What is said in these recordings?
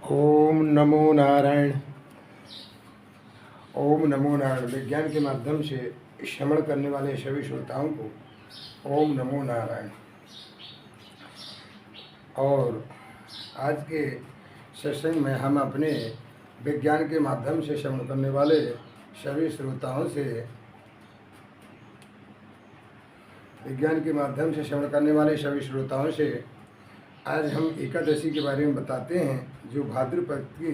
ओम नमो नारायण। ओम नमो नारायण। विज्ञान के माध्यम से श्रवण करने वाले सभी श्रोताओं को ओम नमो नारायण। और आज के सत्संग में हम अपने विज्ञान के माध्यम से श्रवण करने वाले सभी श्रोताओं से आज हम एकादशी के बारे में बताते हैं, जो भाद्रपद की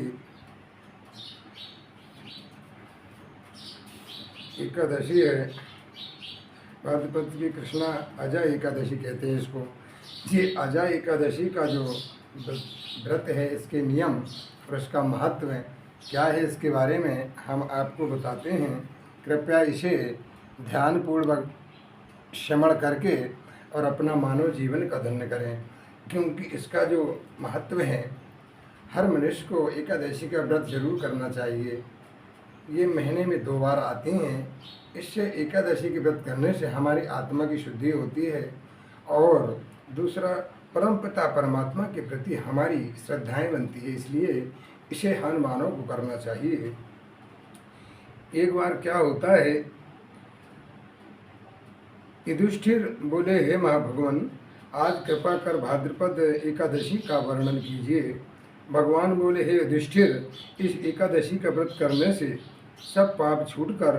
एकादशी है। भाद्रपद की कृष्णा अजा एकादशी कहते हैं इसको। ये अजा एकादशी का जो व्रत है, इसके नियम और इसका महत्व क्या है, इसके बारे में हम आपको बताते हैं। कृपया इसे ध्यानपूर्वक श्रवण करके और अपना मानव जीवन का धन्य करें, क्योंकि इसका जो महत्व है, हर मनुष्य को एकादशी का व्रत जरूर करना चाहिए। ये महीने में 2 बार आती हैं। इससे एकादशी के व्रत करने से हमारी आत्मा की शुद्धि होती है और दूसरा परमपिता परमात्मा के प्रति हमारी श्रद्धाएं बनती है। इसलिए इसे हर मानव को करना चाहिए। एक बार क्या होता है, युधिष्ठिर बोले, हे महाभगवान, आज कृपा कर भाद्रपद एकादशी का वर्णन कीजिए। भगवान बोले, हे युधिष्ठिर, इस एकादशी का व्रत करने से सब पाप छूटकर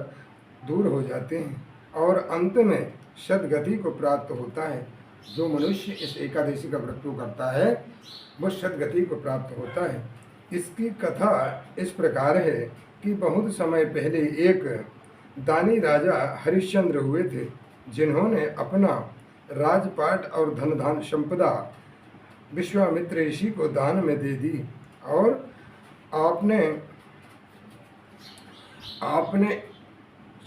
दूर हो जाते हैं और अंत में सद्गति को प्राप्त होता है। जो मनुष्य इस एकादशी का व्रत करता है वो सद्गति को प्राप्त होता है। इसकी कथा इस प्रकार है कि बहुत समय पहले एक दानी राजा हरिश्चंद्र हुए थे, जिन्होंने अपना राजपाट और धन धान संपदा विश्वामित्र ऋषि को दान में दे दी। और आपने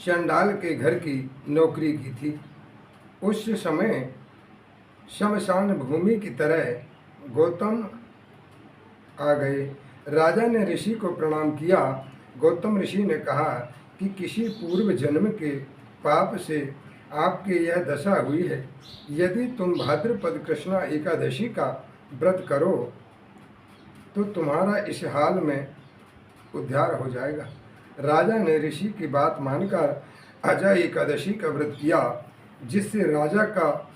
चंडाल के घर की नौकरी की थी। उस समय शमशान भूमि की तरह गौतम आ गए। राजा ने ऋषि को प्रणाम किया। गौतम ऋषि ने कहा कि किसी पूर्व जन्म के पाप से आपके यह दशा हुई है। यदि तुम भाद्रपद कृष्णा एकादशी का व्रत करो तो तुम्हारा इस हाल में उद्धार हो जाएगा। राजा ने ऋषि की बात मानकर अजा एकादशी का व्रत किया, जिससे राजा का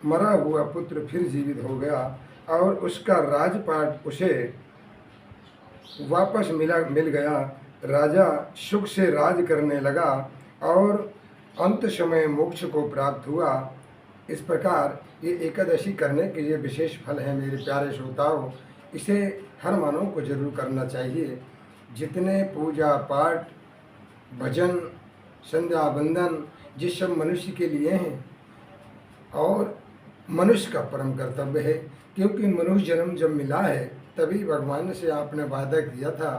मरा हुआ पुत्र फिर जीवित हो गया और उसका राजपाट उसे वापस मिल गया। राजा सुख से राज करने लगा और अंत समय मोक्ष को प्राप्त हुआ। इस प्रकार ये एकादशी करने के लिए विशेष फल है। मेरे प्यारे श्रोताओं, इसे हर मानव को जरूर करना चाहिए। जितने पूजा पाठ भजन संध्या वंदन जिस सब मनुष्य के लिए हैं और मनुष्य का परम कर्तव्य है, क्योंकि मनुष्य जन्म जब मिला है तभी भगवान से आपने वादा किया था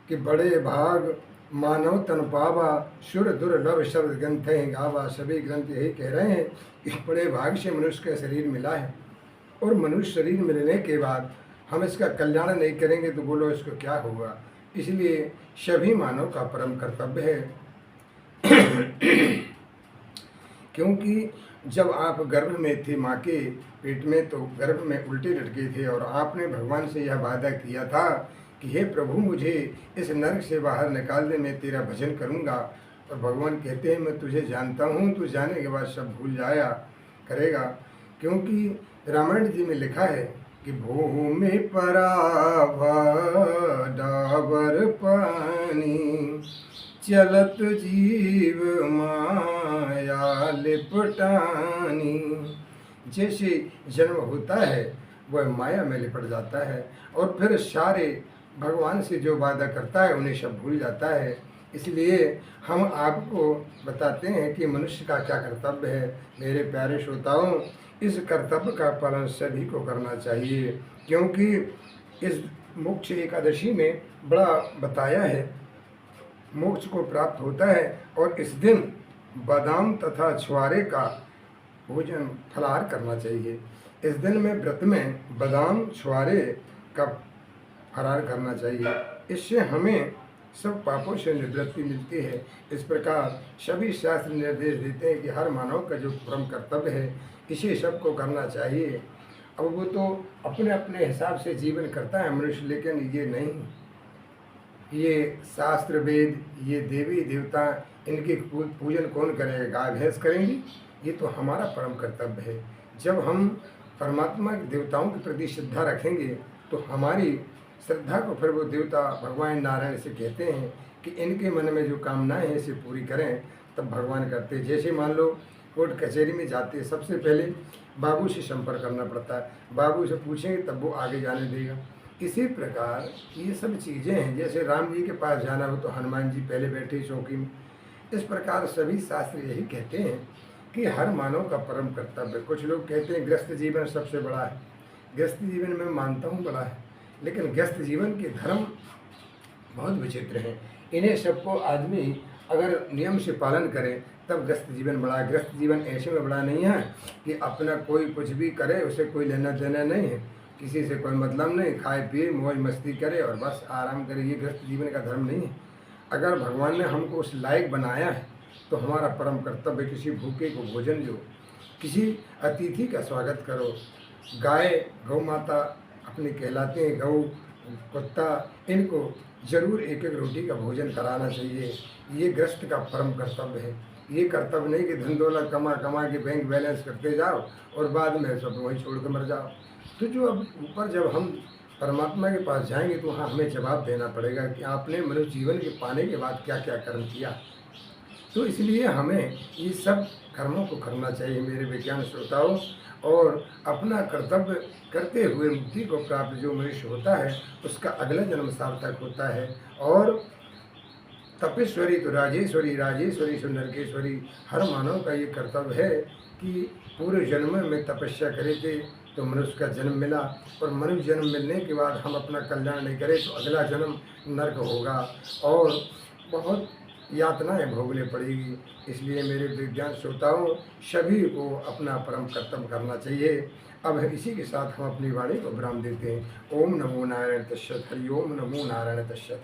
कि बड़े भाग मानव तन पावा, सुर दुर्लभ शब्द ग्रंथ गावा। सभी ग्रंथ यही कह रहे हैं कि बड़े भाग से मनुष्य का शरीर मिला है और मनुष्य शरीर मिलने के बाद हम इसका कल्याण नहीं करेंगे तो बोलो इसको क्या होगा। इसलिए सभी मानव का परम कर्तव्य है। क्योंकि जब आप गर्भ में थे, माँ के पेट में, तो गर्भ में उल्टे लटके थे और आपने भगवान से यह वादा किया था कि हे प्रभु, मुझे इस नरक से बाहर निकाल दे, मैं तेरा भजन करूँगा। और भगवान कहते हैं, मैं तुझे जानता हूँ, तू जाने के बाद सब भूल जाया करेगा। क्योंकि रामायण जी में लिखा है कि भूमि परावा डाबर पानी, चलत जीव माया लिपटानी। जैसे जन्म होता है वह माया में लिपट जाता है और फिर सारे भगवान से जो वादा करता है उन्हें सब भूल जाता है। इसलिए हम आपको बताते हैं कि मनुष्य का क्या कर्तव्य है। मेरे प्यारे श्रोताओं, इस कर्तव्य का पालन सभी को करना चाहिए, क्योंकि इस मोक्ष एकादशी में बड़ा बताया है, मोक्ष को प्राप्त होता है। और इस दिन बादाम तथा छुआरे का भोजन फलाहार करना चाहिए। इस दिन में व्रत में बादाम छुआरे का फरार करना चाहिए। इससे हमें सब पापों से निवृत्ति मिलती है। इस प्रकार सभी शास्त्र निर्देश देते हैं कि हर मानव का जो परम कर्तव्य है इसे सबको करना चाहिए। अब वो तो अपने अपने हिसाब से जीवन करता है मनुष्य, लेकिन ये नहीं, ये शास्त्र वेद, ये देवी देवता, इनके पूजन कौन करेगा? गाय भैंस करेंगी? ये तो हमारा परम कर्तव्य है। जब हम परमात्मा के देवताओं के प्रति श्रद्धा रखेंगे तो हमारी श्रद्धा को फिर वो देवता भगवान नारायण से कहते हैं कि इनके मन में जो कामनाएं हैं इसे पूरी करें, तब भगवान करते हैं। जैसे मान लो कोर्ट कचहरी में जाते हैं, सबसे पहले बाबू से संपर्क करना पड़ता है, बाबू से पूछेंगे तब वो आगे जाने देगा। इसी प्रकार ये सब चीज़ें हैं। जैसे राम जी के पास जाना हो तो हनुमान जी पहले बैठे चौकी में। इस प्रकार सभी शास्त्र यही कहते हैं कि हर मानव का परम कर्तव्य। कुछ लोग कहते हैं गृहस्थ जीवन सबसे बड़ा है। गृहस्थ जीवन में मानता हूँ बड़ा है, लेकिन गृहस्थ जीवन के धर्म बहुत विचित्र हैं। इन्हें सबको आदमी अगर नियम से पालन करे तब गृहस्थ जीवन बड़ा है। गृहस्थ जीवन ऐसे में बड़ा नहीं है कि अपना कोई कुछ भी करे, उसे कोई लेना देना नहीं है, किसी से कोई मतलब नहीं, खाए पिए मौज मस्ती करे और बस आराम करे। ये गृहस्थ जीवन का धर्म नहीं है। अगर भगवान ने हमको उस लायक बनाया है तो हमारा परम कर्तव्य किसी भूखे को भोजन दो, किसी अतिथि का स्वागत करो। गाय गौ माता अपने कहलाते हैं, गौ कुत्ता, इनको जरूर एक एक रोटी का भोजन कराना चाहिए। ये गृहस्थ का परम कर्तव्य है। ये कर्तव्य नहीं कि धन दौलत कमा कमा के बैंक बैलेंस करते जाओ और बाद में सब वहीं छोड़ कर मर जाओ। तो जो अब ऊपर जब हम परमात्मा के पास जाएंगे तो वहाँ हमें जवाब देना पड़ेगा कि आपने मनुष्य जीवन के पाने के बाद क्या क्या कर्म किया। तो इसलिए हमें ये सब कर्मों को करना चाहिए मेरे विज्ञान श्रोताओं, और अपना कर्तव्य करते हुए मुक्ति को प्राप्त जो मनुष्य होता है उसका अगला जन्म सार्थक होता है। और तपेश्वरी तो राजेश्वरी, राजेश्वरी तो नरकेश्वरी। हर मानव का ये कर्तव्य है कि पूरे जन्म में तपस्या करे थे तो मनुष्य का जन्म मिला, और मनुष्य जन्म मिलने के बाद हम अपना कल्याण नहीं करें तो अगला जन्म नरक होगा और बहुत यातनाएं भोगने पड़ेगी। इसलिए मेरे विज्ञान श्रोताओं, सभी को अपना परम कर्तव्य करना चाहिए। अब इसी के साथ हम अपनी वाणी को विराम देते हैं। ओम नमो नारायण तस्सत्। हरि ओम नमो नारायण तस्सत्।